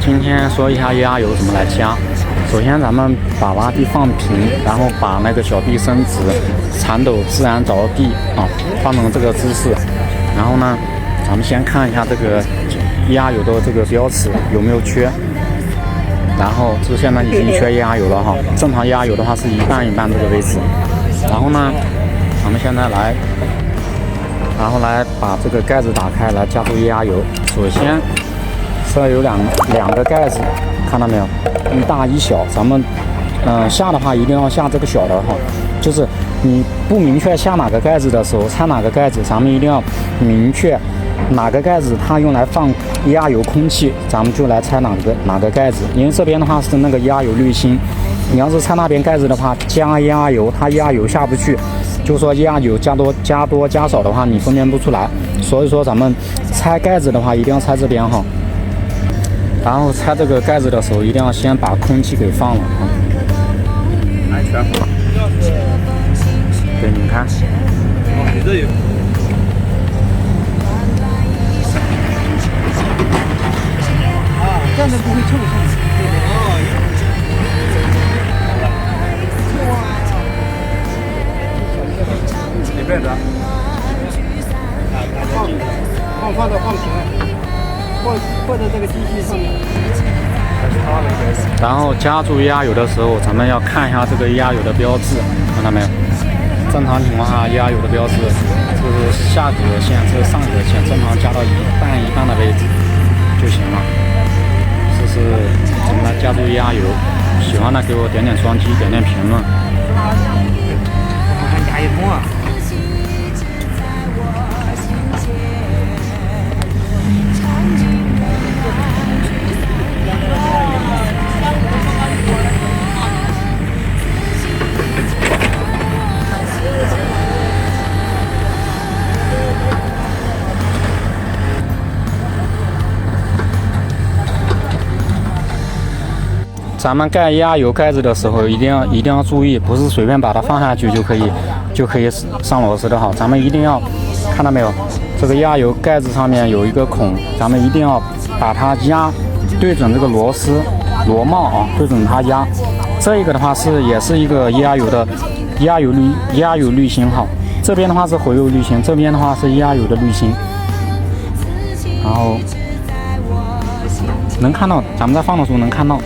今天说一下液压油怎么来加。首先咱们把挖地放平，然后把那个小臂伸直，铲斗自然着地啊，放成这个姿势。然后呢，咱们先看一下这个液压油的这个标尺有没有缺。然后这现在已经缺液压油了哈，正常液压油的话是一半一半这个位置。然后呢，咱们现在来把这个盖子打开，来加注液压油。首先这有两个盖子，看到没有？一大一小。咱们下的话一定要下这个小的哈，就是你不明确下哪个盖子的时候，拆哪个盖子，咱们一定要明确哪个盖子它用来放液压油空气，咱们就来拆哪个盖子。因为这边的话是那个液压油滤芯，你要是拆那边盖子的话，加液压油，它液压油下不去。就说液压油加多加少的话，你分辨不出来。所以说咱们拆盖子的话，一定要拆这边哈。然后拆这个盖子的时候，一定要先把空气给放了啊。安全。对，你看。哦，你这有。啊，这样子不会臭是吗？里边的。放到放平了。或者这个机器上面。然后加注液压油的时候，咱们要看一下这个液压油的标志，看到没有？正常情况下，液压油的标志这是下格线，这是上格线，正常加到一半的位置就行了。这是怎么来加注液压油？喜欢的给我点双击，点评论。我看加一通啊。咱们盖液压油盖子的时候，一定要注意，不是随便把它放下去就可以上螺丝的哈。咱们一定要看到没有，这个液压油盖子上面有一个孔，咱们一定要把它压对准这个螺丝螺帽啊，对准它压。这个的话也是一个液压油滤芯哈。这边的话是回油滤芯，这边的话是液压油的滤芯。然后能看到，咱们在放的时候能看到。